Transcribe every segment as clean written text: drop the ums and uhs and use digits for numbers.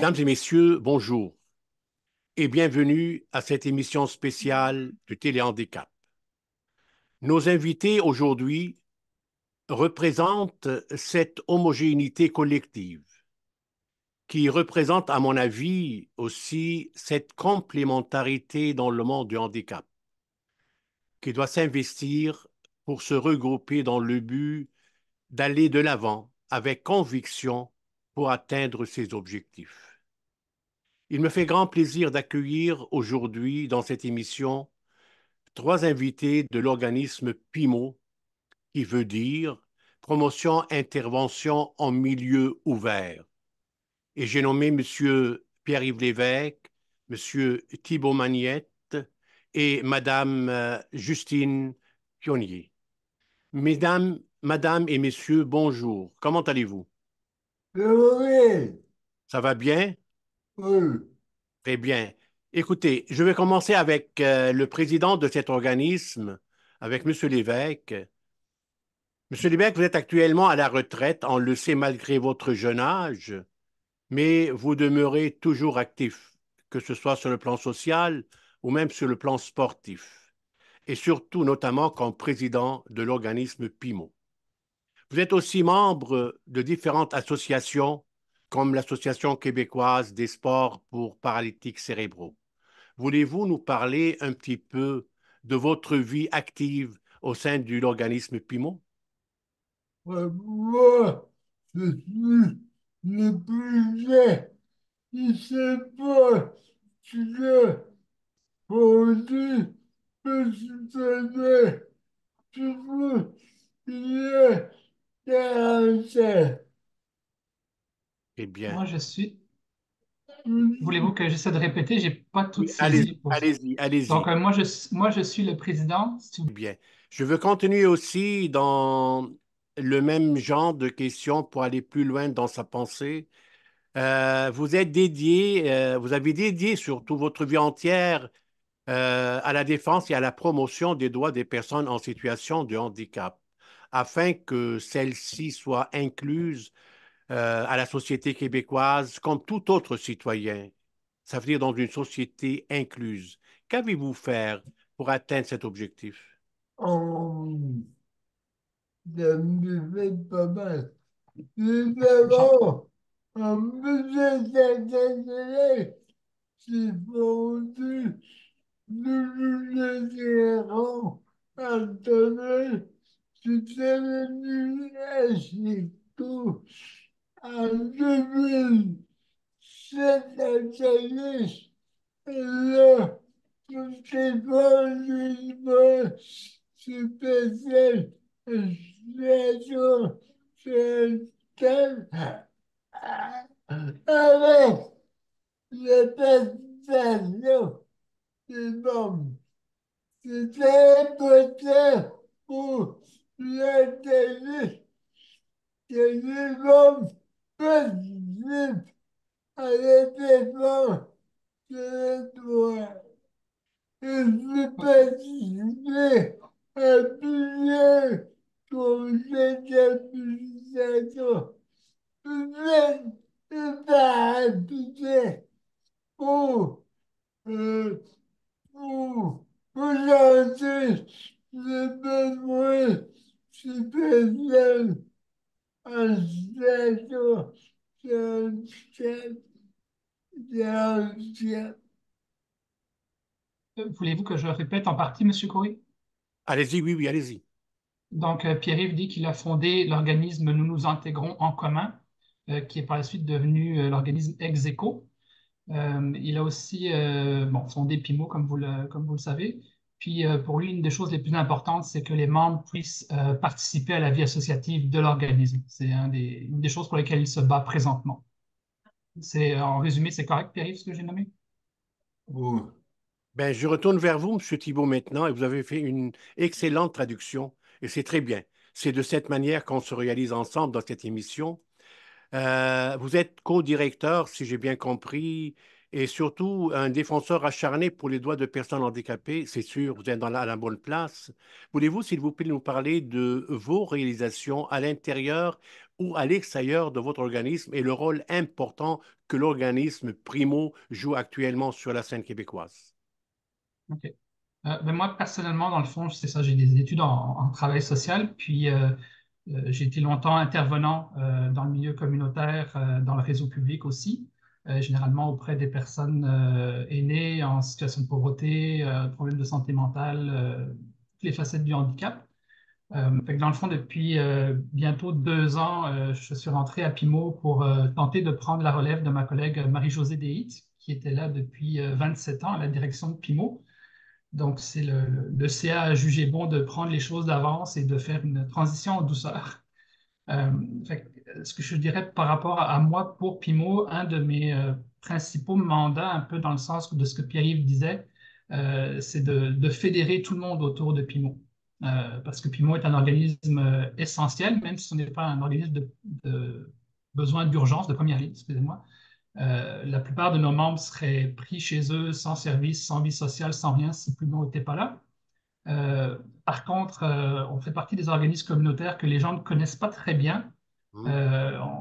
Mesdames et messieurs, bonjour et bienvenue à cette émission spéciale du Téléhandicap. Nos invités aujourd'hui représentent cette homogénéité collective qui représente, à mon avis, aussi cette complémentarité dans le monde du handicap, qui doit s'investir pour se regrouper dans le but d'aller de l'avant avec conviction pour atteindre ses objectifs. Il me fait grand plaisir d'accueillir aujourd'hui dans cette émission trois invités de l'organisme PIMO, qui veut dire Promotion Intervention en milieu ouvert. Et j'ai nommé M. Pierre-Yves Lévesque, M. Thibault Magnette et Mme Justine Pionnier. Mesdames, Madame et Messieurs, bonjour. Comment allez-vous? Oui, Ça va bien? oui, Très bien. Écoutez, je vais commencer avec le président de cet organisme, avec M. Lévesque. Monsieur Lévesque, vous êtes actuellement à la retraite, on le sait malgré votre jeune âge, mais vous demeurez toujours actif, que ce soit sur le plan social ou même sur le plan sportif, et surtout notamment comme président de l'organisme PIMO. Vous êtes aussi membre de différentes associations, comme l'Association québécoise des sports pour paralytiques cérébraux. Voulez-vous nous parler un petit peu de votre vie active au sein de l'organisme PIMO? moi, je suis le plus jeune. Il sait pas que aujourd'hui, je suis donné, toujours, il y a 40 ans. Eh bien, Moi, je suis. Je Voulez-vous que j'essaie de répéter? J'ai pas tout oui, saisi. allez-y, allez-y, Donc, allez-y. moi, je suis le président. Eh bien, je veux continuer aussi dans le même genre de questions pour aller plus loin dans sa pensée. Vous êtes dédié, vous avez dédié surtout votre vie entière à la défense et à la promotion des droits des personnes en situation de handicap, afin que celles-ci soient incluses à la société québécoise comme tout autre citoyen. Ça veut dire dans une société incluse. Qu'avez-vous faire pour atteindre cet objectif? ça me fait pas mal. Nous J'en- avons un budget d'intérêt qui fondu. Nous nous gérons à donner toute l'énergie à 2007 à Calais. Et là, toutes les bonnes spéciales, situation, c'est avec la prestation des membres. C'était important pour l'intérêt que les membres participent à la défense des droits. Je participer à plusieurs conseils d'administration. Peut-être pas appliquer pour, euh, pour lancer les besoins supérieurs en situation de Voulez-vous que je répète en partie, Monsieur Coury? Allez-y, oui, oui, allez-y. Donc, Pierre-Yves dit qu'il a fondé l'organisme Nous nous intégrons en commun, qui est par la suite devenu l'organisme Execo. Il a aussi bon, fondé Pimo, comme vous le savez. Puis pour lui, une des choses les plus importantes, c'est que les membres puissent participer à la vie associative de l'organisme. C'est une des choses pour lesquelles il se bat présentement. En résumé, c'est correct, Pierre-Yves, ce que j'ai nommé? droits. Ben, je retourne vers vous, Monsieur Thibault, maintenant, et vous avez fait une excellente traduction, et c'est très bien. C'est de cette manière qu'on se réalise ensemble dans cette émission. Vous êtes co-directeur, si j'ai bien compris, et surtout un défenseur acharné pour les droits de personnes handicapées. C'est sûr, vous êtes dans la bonne place. Voulez-vous, s'il vous plaît, nous parler de vos réalisations à l'intérieur ou à l'extérieur de votre organisme et le rôle important que l'organisme Primo joue actuellement sur la scène québécoise? OK. Ben moi, personnellement, dans le fond, c'est ça, j'ai des études en travail social, puis j'ai été longtemps intervenant dans le milieu communautaire, dans le réseau public aussi, généralement auprès des personnes aînées en situation de pauvreté, problèmes de santé mentale, toutes les facettes du handicap. Fait que dans le fond, depuis bientôt 2 ans, je suis rentré à Pimo pour tenter de prendre la relève de ma collègue Marie-Josée Dehitt, qui était là depuis 27 ans à la direction de Pimo. Donc, c'est le CA a jugé bon de prendre les choses d'avance et de faire une transition en douceur. Euh, ce que je dirais par rapport à moi pour Pimo, un de mes principaux mandats, un peu dans le sens de ce que Pierre-Yves disait, c'est de fédérer tout le monde autour de Pimo. Parce que Pimo est un organisme essentiel, même si ce n'est pas un organisme de besoin d'urgence, de première ligne, excusez-moi. La plupart de nos membres seraient pris chez eux sans service, sans vie sociale, sans rien si Pimo n'était pas là. Euh, Par contre, on fait partie des organismes communautaires que les gens ne connaissent pas très bien. Hmm.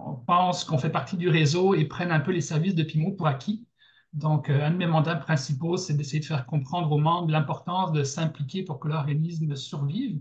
On pense qu'on fait partie du réseau et prennent un peu les services de Pimo pour acquis. Donc, un de mes mandats principaux, c'est d'essayer de faire comprendre aux membres l'importance de s'impliquer pour que l'organisme survive,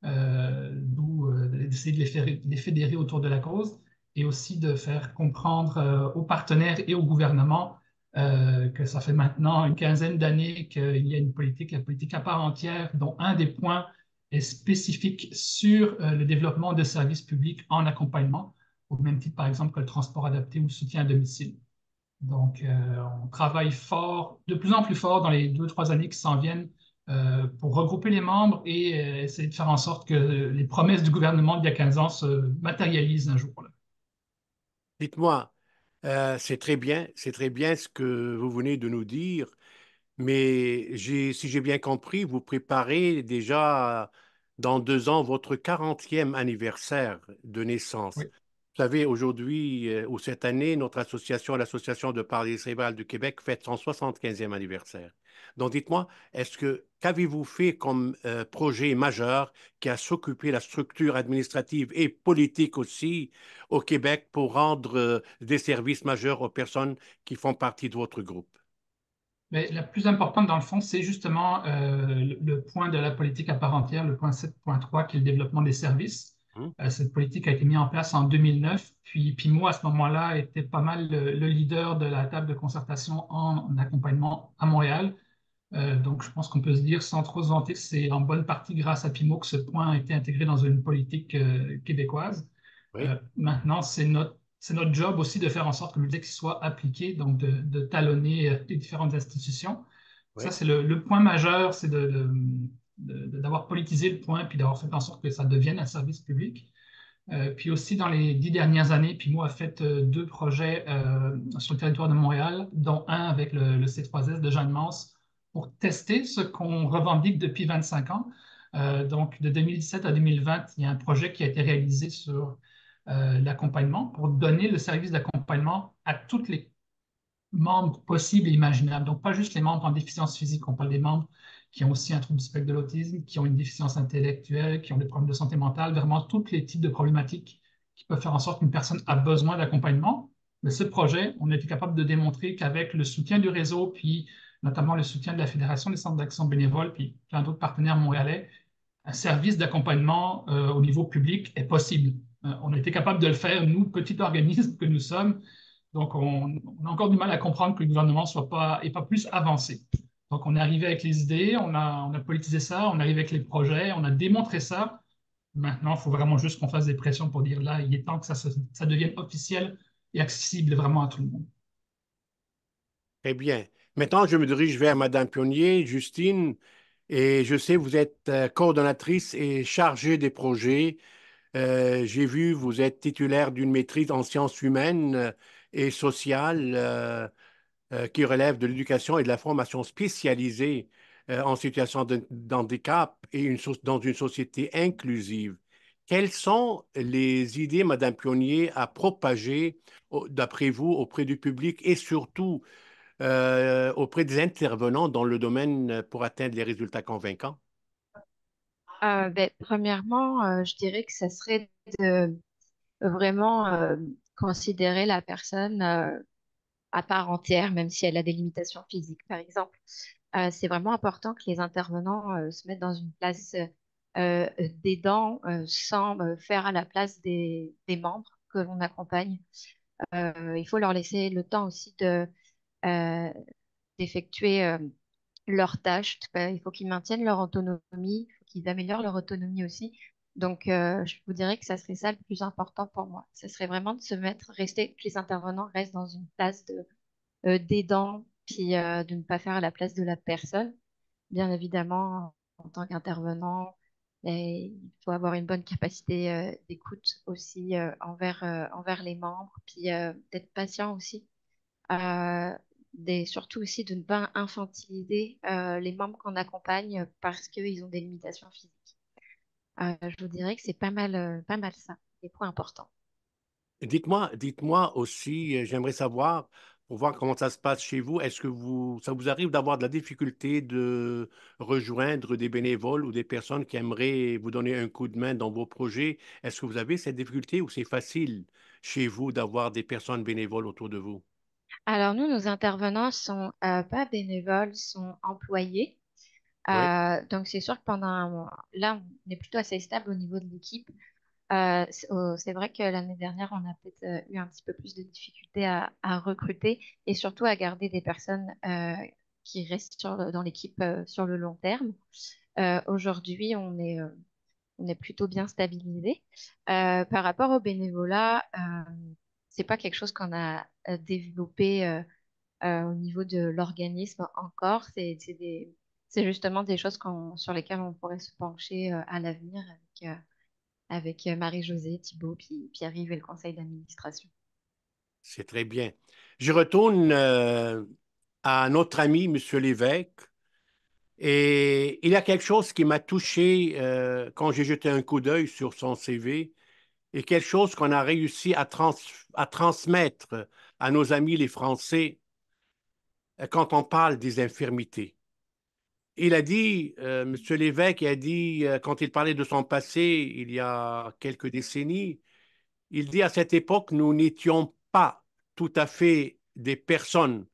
d'où d'essayer de les fédérer autour de la cause et aussi de faire comprendre aux partenaires et au gouvernement que ça fait maintenant une quinzaine d'années qu'il y a une politique, la politique à part entière, dont un des points est spécifique sur le développement de services publics en accompagnement, au même titre par exemple que le transport adapté ou le soutien à domicile. Donc, on travaille fort, de plus en plus fort dans les 2, 3 années qui s'en viennent pour regrouper les membres et essayer de faire en sorte que les promesses du gouvernement d'il y a 15 ans se matérialisent un jour. Là. Dites-moi, c'est très bien ce que vous venez de nous dire. Mais si j'ai bien compris, vous préparez déjà dans 2 ans votre 40e anniversaire de naissance. Oui. Vous savez, aujourd'hui ou cette année, notre association, l'Association de paralysie cérébrale du Québec, fête son 75e anniversaire. Donc, dites-moi, qu'avez-vous fait comme projet majeur qui a s'occupé la structure administrative et politique aussi au Québec pour rendre des services majeurs aux personnes qui font partie de votre groupe? Mais la plus importante, dans le fond, c'est justement le point de la politique à part entière, le point 7.3, qui est le développement des services. Hein? Cette politique a été mise en place en 2009, puis Pimo, à ce moment-là, était pas mal le leader de la table de concertation en accompagnement à Montréal. Donc, je pense qu'on peut se dire, sans trop se vanter, que c'est en bonne partie grâce à Pimo que ce point a été intégré dans une politique québécoise. Oui, Maintenant, c'est notre job aussi de faire en sorte que le texte soit appliqué, donc de talonner les différentes institutions. Ça, oui. c'est le point majeur, c'est d'avoir politisé le point, puis d'avoir fait en sorte que ça devienne un service public. Puis aussi, dans les 10 dernières années, Pimo a fait 2 projets sur le territoire de Montréal, dont un avec le C3S de Jeanne Mance pour tester ce qu'on revendique depuis 25 ans. Donc, de 2017 à 2020, il y a un projet qui a été réalisé sur l'accompagnement pour donner le service d'accompagnement à tous les membres possibles et imaginables. Donc, pas juste les membres en déficience physique, on parle des membres qui ont aussi un trouble du spectre de l'autisme, qui ont une déficience intellectuelle, qui ont des problèmes de santé mentale, vraiment tous les types de problématiques qui peuvent faire en sorte qu'une personne a besoin d'accompagnement. Mais ce projet, on a été capable de démontrer qu'avec le soutien du réseau, puis notamment le soutien de la Fédération des centres d'action bénévoles, puis plein d'autres partenaires montréalais, un service d'accompagnement au niveau public est possible. On a été capable de le faire, nous, petit organisme que nous sommes. Donc, on a encore du mal à comprendre que le gouvernement n'est pas plus avancé. Donc, on est arrivé avec les idées, on a politisé ça, on est arrivé avec les projets, on a démontré ça. Maintenant, il faut vraiment juste qu'on fasse des pressions pour dire là, il est temps que ça devienne officiel et accessible vraiment à tout le monde. Très bien. Maintenant, je me dirige vers Madame Pionnier, Justine, et je sais vous êtes coordonnatrice et chargée des projets. J'ai vu, vous êtes titulaire d'une maîtrise en sciences humaines et sociales qui relève de l'éducation et de la formation spécialisée en situation d'handicap et dans une société inclusive. Quelles sont les idées, Madame Pionnier, à propager, d'après vous, auprès du public et surtout auprès des intervenants dans le domaine pour atteindre les résultats convaincants? Premièrement, je dirais que ça serait de vraiment considérer la personne à part entière, même si elle a des limitations physiques, par exemple. C'est vraiment important que les intervenants se mettent dans une place d'aidant sans faire à la place des membres que l'on accompagne. Il faut leur laisser le temps aussi euh, d'effectuer leurs tâches. Il faut qu'ils maintiennent leur autonomie, il faut qu'ils améliorent leur autonomie aussi. Donc, je vous dirais que ça serait ça le plus important pour moi. Ce serait vraiment de se mettre, rester, que les intervenants restent dans une place d'aidant, puis de ne pas faire à la place de la personne. Bien évidemment, en tant qu'intervenant, il faut avoir une bonne capacité d'écoute aussi envers les membres, puis d'être patient aussi. Euh, Surtout aussi de ne pas infantiliser les membres qu'on accompagne parce qu'ils ont des limitations physiques. Je vous dirais que c'est pas mal ça, des points importants. Dites-moi aussi, j'aimerais savoir, pour voir comment ça se passe chez vous, est-ce que ça vous arrive d'avoir de la difficulté de rejoindre des bénévoles ou des personnes qui aimeraient vous donner un coup de main dans vos projets? Est-ce que vous avez cette difficulté ou c'est facile chez vous d'avoir des personnes bénévoles autour de vous? Alors nous, nos intervenants sont pas bénévoles, sont employés. Oui, Donc c'est sûr que là, on est plutôt assez stable au niveau de l'équipe. C'est vrai que l'année dernière, on a peut-être eu un petit peu plus de difficultés à recruter et surtout à garder des personnes qui restent dans l'équipe sur le long terme. Aujourd'hui, on est plutôt bien stabilisé. Par rapport au bénévolat, c'est pas quelque chose qu'on a développé au niveau de l'organisme encore. C'est justement des choses sur lesquelles on pourrait se pencher à l'avenir avec Marie-Josée, Thibaut, puis Pierre-Yves et le conseil d'administration. c'est très bien. Je retourne à notre ami, Monsieur Lévesque, et il y a quelque chose qui m'a touché quand j'ai jeté un coup d'œil sur son CV. Et quelque chose qu'on a réussi à transmettre à nos amis les Français quand on parle des infirmités. Il a dit, M. Lévesque a dit, quand il parlait de son passé il y a quelques décennies, il dit à cette époque, nous n'étions pas tout à fait des personnes,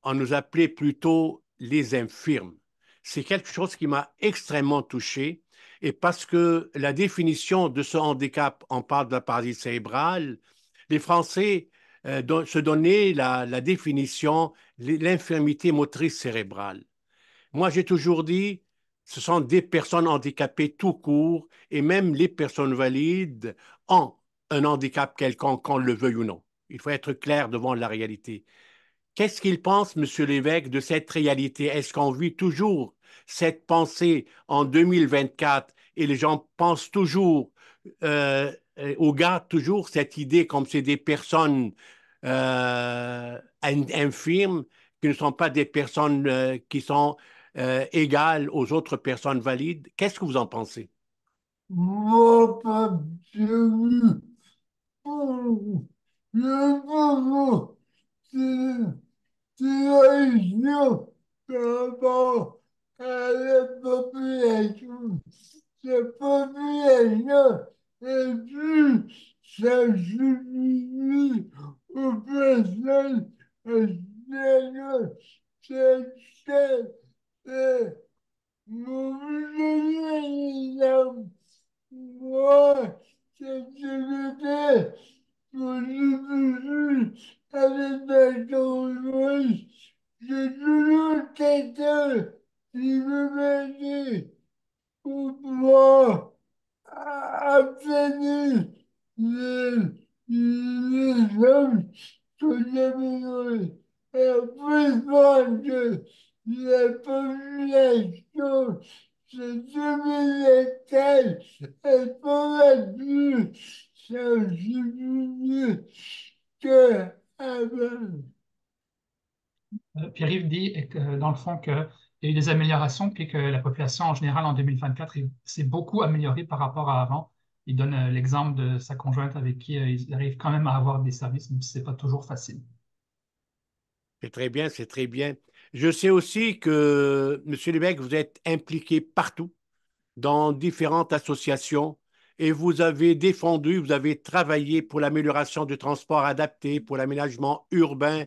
on nous appelait plutôt les infirmes. C'est quelque chose qui m'a extrêmement touché. Et parce que la définition de ce handicap, on parle de la paralysie cérébrale, les Français se donnaient la définition, l'infirmité motrice cérébrale. Moi, j'ai toujours dit, ce sont des personnes handicapées tout court, et même les personnes valides ont un handicap quelconque, qu'on le veuille ou non. Il faut être clair devant la réalité. Qu'est-ce qu'il pense, Monsieur l'évêque, de cette réalité? Est-ce qu'on vit toujours cette pensée en 2024 et les gens pensent toujours ou gardent toujours cette idée comme c'est des personnes infirmes qui ne sont pas des personnes qui sont égales aux autres personnes valides? Qu'est-ce que vous en pensez? Moi, pas sûr. Le pauvre, c'est la région par rapport à la population. La population est plus sensibilisée aux personnes âgées. C'est c'est mon moi, c'était pour le avec ma conjointe. J'ai toujours quelqu'un qui me mettait pour pouvoir obtenir les hommes qu'on avait besoin. Et plus que la population se devenait-elle et pourrait plus sensibiliser qu'avant. Pierre-Yves dit dans le fond qu'il y a eu des améliorations, puis que la population en général en 2024 s'est beaucoup améliorée par rapport à avant. Il donne l'exemple de sa conjointe avec qui ils arrivent quand même à avoir des services, même si ce n'est pas toujours facile. C'est très bien, c'est très bien. Je sais aussi que, Monsieur Lévesque, vous êtes impliqué partout, dans différentes associations, et vous avez défendu, vous avez travaillé pour l'amélioration du transport adapté, pour l'aménagement urbain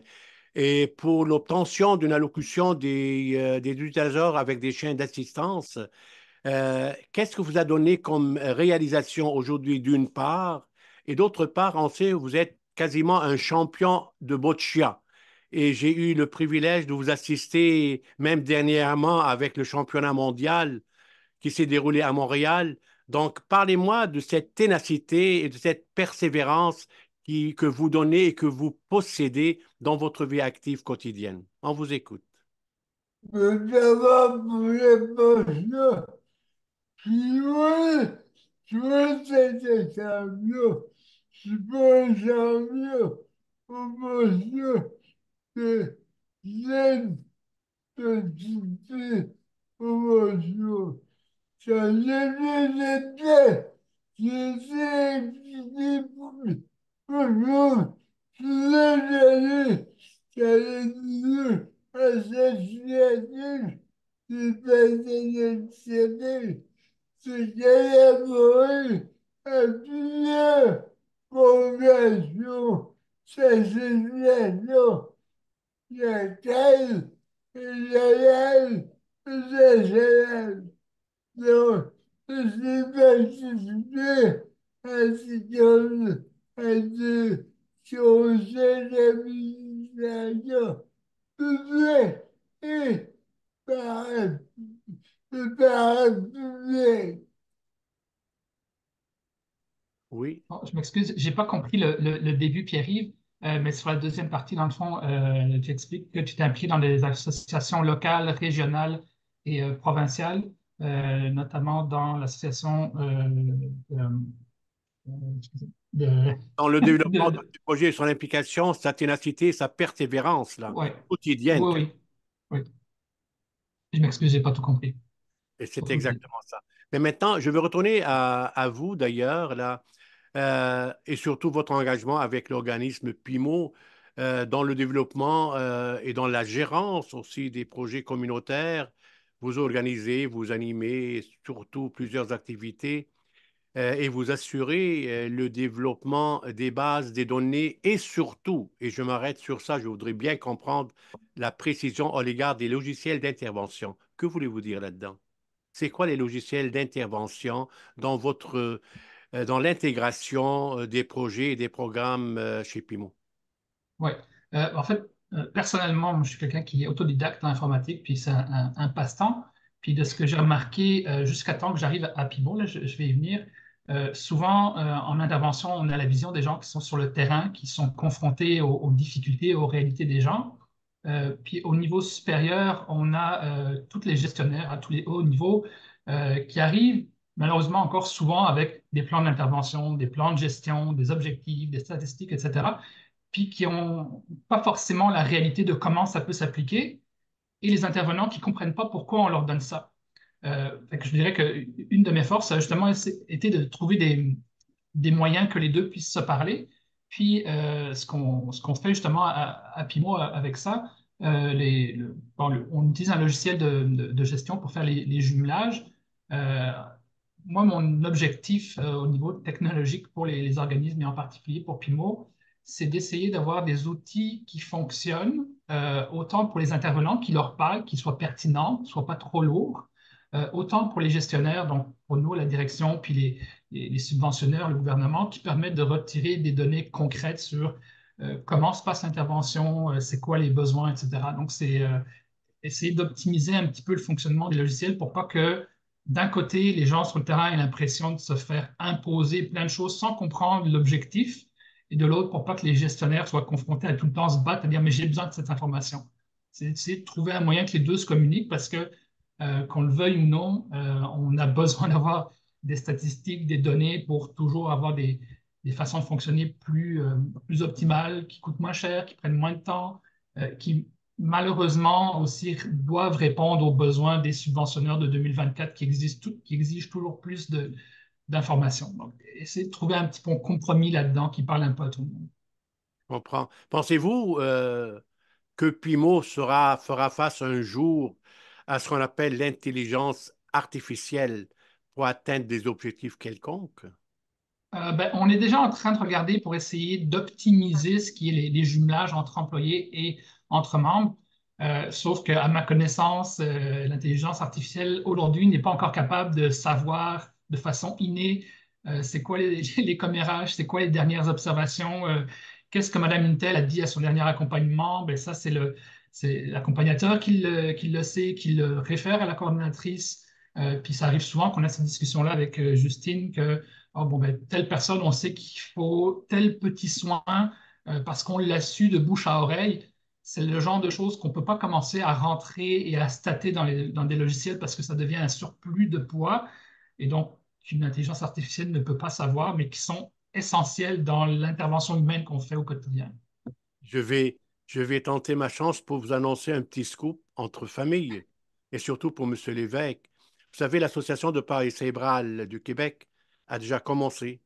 et pour l'obtention d'une allocution des utilisateurs avec des chiens d'assistance. Qu'est-ce que vous a donné comme réalisation aujourd'hui d'une part, et d'autre part, on sait que vous êtes quasiment un champion de boccia. Et j'ai eu le privilège de vous assister même dernièrement avec le championnat mondial qui s'est déroulé à Montréal. Donc, parlez-moi de cette ténacité et de cette persévérance que vous donnez et que vous possédez dans votre vie active quotidienne. On vous écoute. Notamment pour les pensions, si tu vois, c'était champion, je suis pas un champion, aux pensions, c'est j'aime participer aux pensions. Ça jamais été, j'étais impliqué pour nous, toutes les années, j'avais dit associatif, c'est pas sélectionné, c'est collaboré à plusieurs fondations, associations, locales, régionales, nationales. Non, je participé à des conseils d'administration publics et para- parapublics. Oui. Bon, je m'excuse, j'ai pas compris le début, Pierre-Yves, mais sur la deuxième partie, dans le fond, tu expliques que tu t'es impliqué dans des associations locales, régionales et provinciales, notamment dans l'association excusez, Dans le développement de de- ce projet, son implication, sa ténacité, sa persévérance là, ouais, quotidienne. oui, oui, oui. Je m'excuse, j'ai pas tout compris. Et Pas c'est tout dit. exactement ça. Mais maintenant, je veux retourner à vous d'ailleurs, là, et surtout votre engagement avec l'organisme PIMO dans le développement et dans la gérance aussi des projets communautaires. Vous organisez, vous animez surtout plusieurs activités et vous assurez le développement des bases, des données et surtout, et je m'arrête sur ça, je voudrais bien comprendre la précision à l'égard des logiciels d'intervention. Que voulez-vous dire là-dedans? C'est quoi les logiciels d'intervention dans dans l'intégration des projets et des programmes chez Pimo? Oui. En fait, personnellement, moi, je suis quelqu'un qui est autodidacte en informatique, puis c'est un passe-temps. Puis de ce que j'ai remarqué, jusqu'à temps que j'arrive à Pimo, là, je vais y venir, souvent en intervention, on a la vision des gens qui sont sur le terrain, qui sont confrontés aux difficultés, aux réalités des gens. Puis au niveau supérieur, on a tous les gestionnaires à tous les hauts niveaux qui arrivent malheureusement encore souvent avec des plans d'intervention, des plans de gestion, des objectifs, des statistiques, etc., puis qui n'ont pas forcément la réalité de comment ça peut s'appliquer, et les intervenants qui ne comprennent pas pourquoi on leur donne ça. Fait que je dirais qu'une de mes forces, justement, était de trouver des moyens que les deux puissent se parler. Puis, ce qu'on fait justement à Pimo avec ça, on utilise un logiciel de gestion pour faire les jumelages. Euh, Moi, mon objectif au niveau technologique pour les organismes et en particulier pour Pimo, c'est d'essayer d'avoir des outils qui fonctionnent autant pour les intervenants, qui leur parlent, qui soient pertinents, ne soient pas trop lourds, autant pour les gestionnaires, donc pour nous, la direction, puis les subventionneurs, le gouvernement, qui permettent de retirer des données concrètes sur comment se passe l'intervention, c'est quoi les besoins, etc. Donc, c'est essayer d'optimiser un petit peu le fonctionnement des logiciels pour pas que d'un côté, les gens sur le terrain aient l'impression de se faire imposer plein de choses sans comprendre l'objectif, et de l'autre, pour pas que les gestionnaires soient confrontés à tout le temps se battre, à dire, mais j'ai besoin de cette information. C'est essayer de trouver un moyen que les deux se communiquent parce que, qu'on le veuille ou non, on a besoin d'avoir des statistiques, des données pour toujours avoir des façons de fonctionner plus optimales, qui coûtent moins cher, qui prennent moins de temps, qui malheureusement aussi doivent répondre aux besoins des subventionneurs de 2024 qui exigent toujours plus d'informations. Donc, essayer de trouver un petit peu un compromis là-dedans qui parle un peu à tout le monde. Je comprends. Pensez-vous, que Pimo fera face un jour à ce qu'on appelle l'intelligence artificielle pour atteindre des objectifs quelconques? On est déjà en train de regarder pour essayer d'optimiser ce qui est les jumelages entre employés et entre membres. Sauf qu'à ma connaissance, l'intelligence artificielle aujourd'hui n'est pas encore capable de savoir de façon innée c'est quoi les commérages, c'est quoi les dernières observations, qu'est-ce que Mme Intel a dit à son dernier accompagnement. Ben, ça, c'est l'accompagnateur qui le sait, qui le réfère à la coordinatrice. Puis ça arrive souvent qu'on a cette discussion-là avec Justine que ah, bon, ben, telle personne, on sait qu'il faut tel petit soin parce qu'on l'a su de bouche à oreille. C'est le genre de choses qu'on ne peut pas commencer à rentrer et à stater dans des logiciels parce que ça devient un surplus de poids et donc qu'une intelligence artificielle ne peut pas savoir, mais qui sont essentiels dans l'intervention humaine qu'on fait au quotidien. Je vais, je vais tenter ma chance pour vous annoncer un petit scoop entre familles et surtout pour M. Lévesque. Vous savez, l'Association de Paris cérébral du Québec a déjà commencé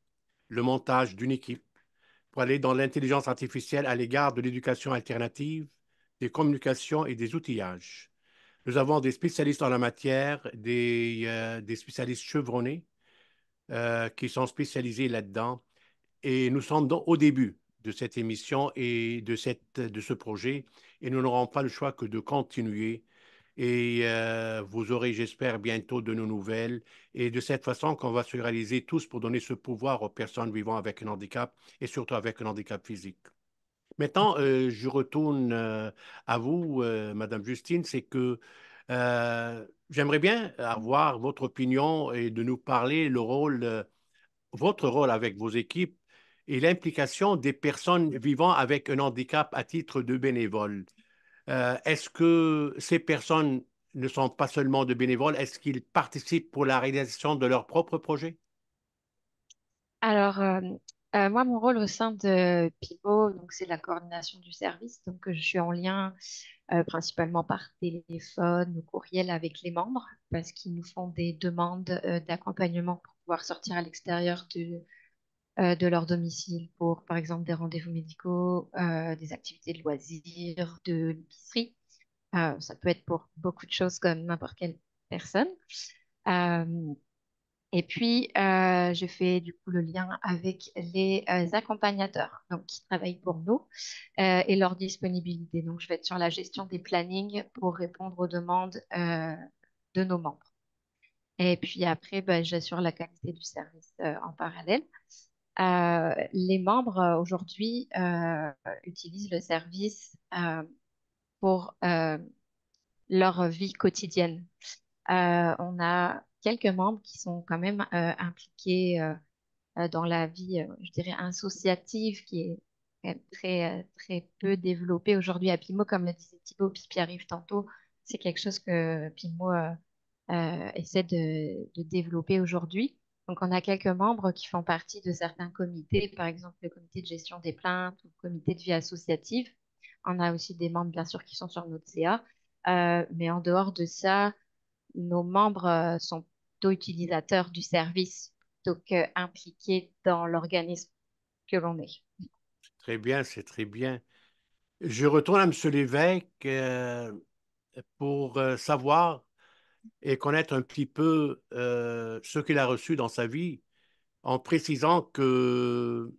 le montage d'une équipe pour aller dans l'intelligence artificielle à l'égard de l'éducation alternative, des communications et des outillages. Nous avons des spécialistes en la matière, des spécialistes chevronnés qui sont spécialisés là-dedans. Et nous sommes donc au début de cette émission et de ce projet, et nous n'aurons pas le choix que de continuer. Et vous aurez, j'espère, bientôt de nos nouvelles. Et de cette façon qu'on va se réaliser tous pour donner ce pouvoir aux personnes vivant avec un handicap et surtout avec un handicap physique. Maintenant, je retourne à vous, Madame Justine, c'est que j'aimerais bien avoir votre opinion et de nous parler votre rôle avec vos équipes et l'implication des personnes vivant avec un handicap à titre de bénévole. Est-ce que ces personnes ne sont pas seulement de bénévoles, est-ce qu'ils participent pour la réalisation de leur propre projet? Alors, moi, mon rôle au sein de PIBO, donc c'est la coordination du service. Donc, je suis en lien principalement par téléphone ou courriel avec les membres parce qu'ils nous font des demandes d'accompagnement pour pouvoir sortir à l'extérieur de leur domicile pour, par exemple, des rendez-vous médicaux, des activités de loisirs, de l'épicerie. Ça peut être pour beaucoup de choses comme n'importe quelle personne. Euh, et puis, je fais du coup le lien avec les accompagnateurs donc, qui travaillent pour nous et leur disponibilité. Donc, je vais être sur la gestion des plannings pour répondre aux demandes de nos membres. Et puis après, ben, j'assure la qualité du service en parallèle. Les membres aujourd'hui utilisent le service pour leur vie quotidienne. On a quelques membres qui sont quand même impliqués dans la vie, je dirais, associative, qui est quand même très peu développée aujourd'hui à Pimo, comme le disait Thibaut, puis Pierre-Yves tantôt. C'est quelque chose que Pimo essaie de développer aujourd'hui. Donc, on a quelques membres qui font partie de certains comités, par exemple le comité de gestion des plaintes ou le comité de vie associative. On a aussi des membres, bien sûr, qui sont sur notre CA. Mais en dehors de ça, nos membres sont plutôt utilisateurs du service plutôt qu'impliqués dans l'organisme que l'on est. Très bien, c'est très bien. Je retourne à M. Lévesque pour savoir et connaître un petit peu ce qu'il a reçu dans sa vie, en précisant que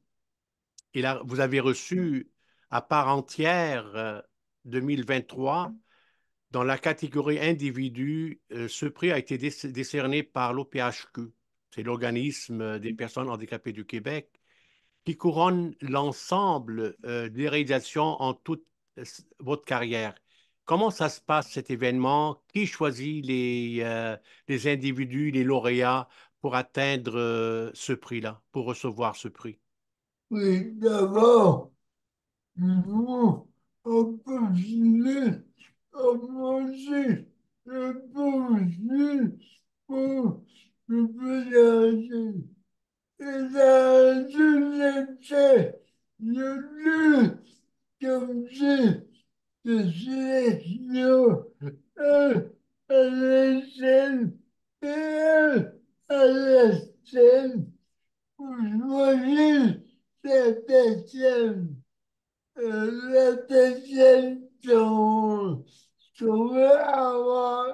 vous avez reçu à part entière 2023 dans la catégorie individu. Ce prix a été décerné par l'OPHQ, c'est l'organisme des personnes handicapées du Québec, qui couronne l'ensemble des réalisations en toute votre carrière. Comment ça se passe, cet événement? Qui choisit les individus, les lauréats pour atteindre ce prix-là, pour recevoir ce prix? Oui, d'abord, nous, on peut filer à manger le bon pour le voyager. Et la société, le lieu comme si de sélection à l'échelle et à la scène pour choisir la personne, la spécialité qu'on qu'on veut avoir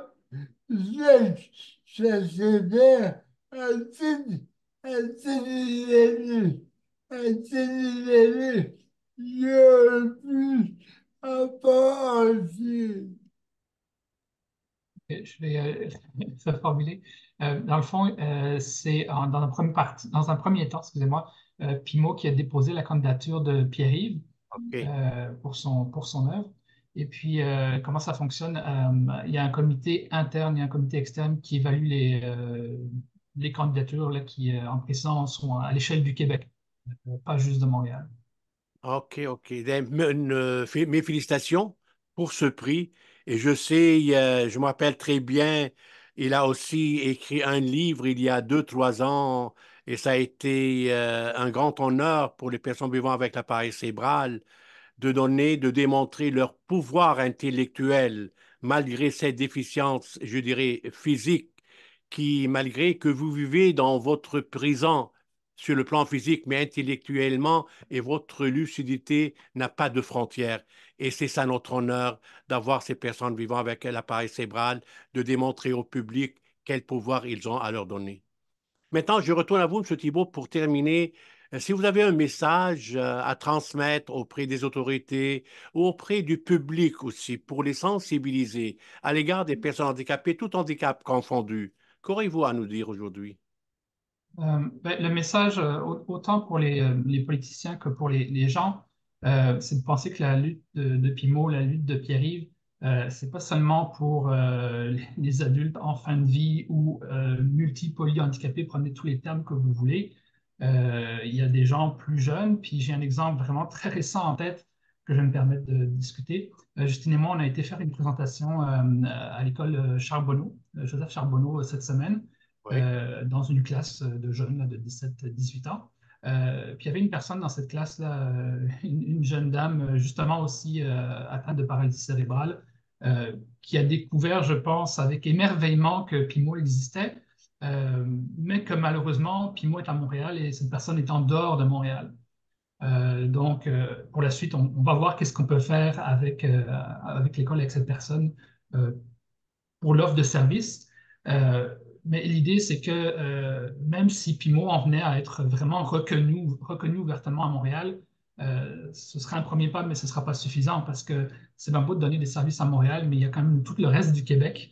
cette société à titre, à titre d'élu, à titre d'élu, je plus apporter. Je vais reformuler. Dans le fond, dans dans un premier temps, excusez-moi, Pimot qui a déposé la candidature de Pierre-Yves OK. pour son œuvre. Et puis, comment ça fonctionne? Il y a un comité interne et un comité externe qui évalue les candidatures là, qui, en précisant, sont à l'échelle du Québec, pas juste de Montréal. OK, OK. Mes félicitations pour ce prix. Et je sais, je me rappelle très bien, il a aussi écrit un livre il y a 2, 3 ans, et ça a été un grand honneur pour les personnes vivant avec l'appareil cérébral de donner, de démontrer leur pouvoir intellectuel malgré cette déficience, je dirais, physique, qui, malgré que vous vivez dans votre présent sur le plan physique, mais intellectuellement, et votre lucidité n'a pas de frontières. Et c'est ça notre honneur d'avoir ces personnes vivant avec l'appareil cérébral, de démontrer au public quel pouvoir ils ont à leur donner. Maintenant, je retourne à vous, M. Thibault, pour terminer. Si vous avez un message à transmettre auprès des autorités ou auprès du public aussi, pour les sensibiliser à l'égard des personnes handicapées, tout handicap confondu, qu'aurez-vous à nous dire aujourd'hui? Le message, autant pour les politiciens que pour les gens, c'est de penser que la lutte de Pimot, la lutte de Pierre-Yves, c'est pas seulement pour les adultes en fin de vie ou multipolyhandicapés, prenez tous les termes que vous voulez. Il y a des gens plus jeunes, puis j'ai un exemple vraiment très récent en tête que je vais me permettre de discuter. Justine et moi, on a été faire une présentation à l'école Charbonneau, Joseph Charbonneau, cette semaine Oui. dans une classe de jeunes là, de 17-18 ans. Puis il y avait une personne dans cette classe-là, une jeune dame justement aussi atteinte de paralysie cérébrale, qui a découvert, je pense, avec émerveillement que Pimo existait, mais que malheureusement, Pimo est à Montréal et cette personne est en dehors de Montréal. Donc, pour la suite, on va voir qu'est-ce qu'on peut faire avec l'école, avec cette personne, euh, pour l'offre de service. Euh, mais l'idée, c'est que même si Pimo en venait à être vraiment reconnu ouvertement à Montréal, ce serait un premier pas, mais ce ne sera pas suffisant parce que c'est bien beau de donner des services à Montréal, mais il y a quand même tout le reste du Québec.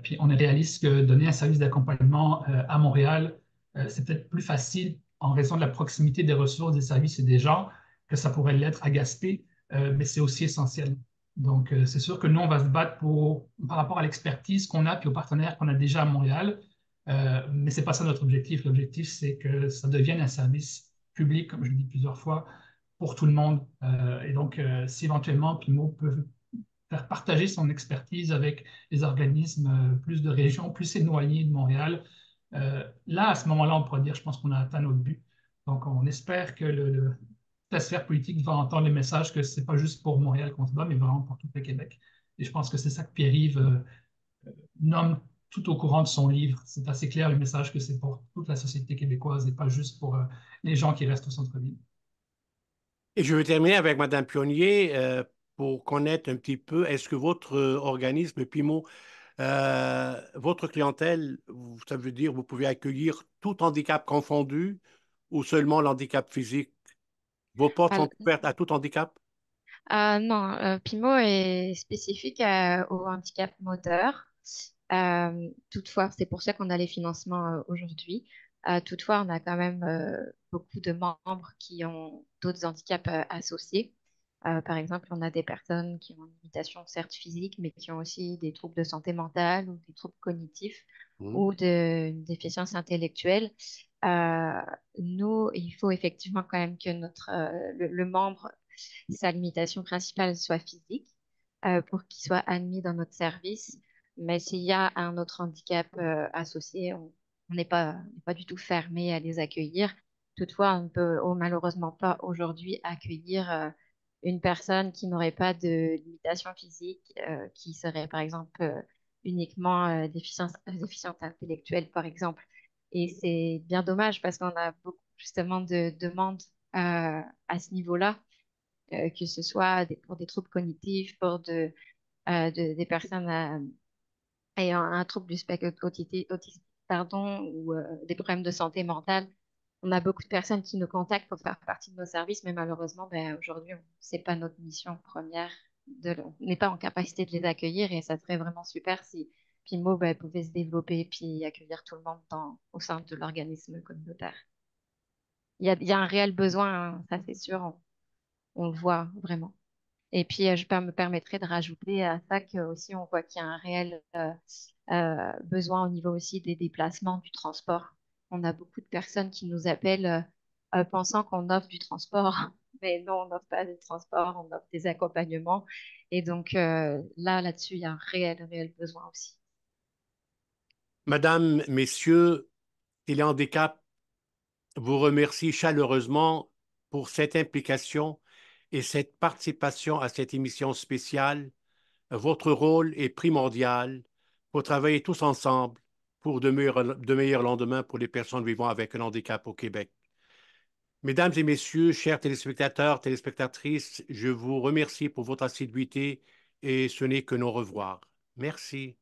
Puis on réalise que donner un service d'accompagnement à Montréal, c'est peut-être plus facile en raison de la proximité des ressources, des services et des gens que ça pourrait l'être à Gaspé, mais c'est aussi essentiel. Donc, c'est sûr que nous, on va se battre par rapport à l'expertise qu'on a puis aux partenaires qu'on a déjà à Montréal. Mais ce n'est pas ça notre objectif. L'objectif, c'est que ça devienne un service public, comme je l'ai dit plusieurs fois, pour tout le monde. Et donc, si éventuellement Pimo peut faire partager son expertise avec les organismes plus de régions, plus éloignés de Montréal, là, à ce moment-là, on pourra dire, je pense qu'on a atteint notre but. Donc, on espère que la sphère politique va entendre le message que ce n'est pas juste pour Montréal qu'on se bat, mais vraiment pour tout le Québec. Et je pense que c'est ça que Pierre-Yves nomme tout au courant de son livre. C'est assez clair le message que c'est pour toute la société québécoise et pas juste pour les gens qui restent au centre-ville. Et je vais terminer avec Madame Pionnier pour connaître un petit peu, est-ce que votre organisme, Pimo, votre clientèle, ça veut dire vous pouvez accueillir tout handicap confondu ou seulement l'handicap physique? Vos portes sont ouvertes à tout handicap? Non, Pimo est spécifique au handicap moteur. Toutefois, c'est pour ça qu'on a les financements aujourd'hui. Toutefois, on a quand même beaucoup de membres qui ont d'autres handicaps associés. Par exemple, on a des personnes qui ont une limitation certes physique, mais qui ont aussi des troubles de santé mentale ou des troubles cognitifs Hmm. ou une déficience intellectuelle. Euh, Nous, il faut effectivement quand même que le membre, sa limitation principale soit physique pour qu'il soit admis dans notre service. Mais s'il y a un autre handicap associé, on n'est pas du tout fermé à les accueillir. Toutefois, on ne peut malheureusement pas aujourd'hui accueillir une personne qui n'aurait pas de limitation physique, qui serait par exemple uniquement déficiente intellectuelle, par exemple. Et c'est bien dommage parce qu'on a beaucoup justement de demandes à ce niveau-là. que ce soit pour des troubles cognitifs, des personnes ayant un trouble du spectre autistique, pardon, ou des problèmes de santé mentale. On a beaucoup de personnes qui nous contactent pour faire partie de nos services, mais malheureusement, ben, aujourd'hui, c'est pas notre mission première. On n'est pas en capacité de les accueillir et ça serait vraiment super si Pimo ben, pouvait se développer puis accueillir tout le monde au sein de l'organisme communautaire. Il y a un réel besoin, hein, ça c'est sûr, on le voit vraiment. Et puis, me permettrai de rajouter à ça que aussi on voit qu'il y a un réel besoin au niveau aussi des déplacements, du transport. On a beaucoup de personnes qui nous appellent pensant qu'on offre du transport, mais non, on n'offre pas du transport, on offre des accompagnements. Et donc là-dessus, il y a un réel besoin aussi. Madame, Messieurs, Téléhandicap vous remercie chaleureusement pour cette implication et cette participation à cette émission spéciale. Votre rôle est primordial pour travailler tous ensemble pour de meilleurs lendemains pour les personnes vivant avec un handicap au Québec. Mesdames et messieurs, chers téléspectateurs, téléspectatrices, je vous remercie pour votre assiduité et ce n'est que nos revoirs. Merci.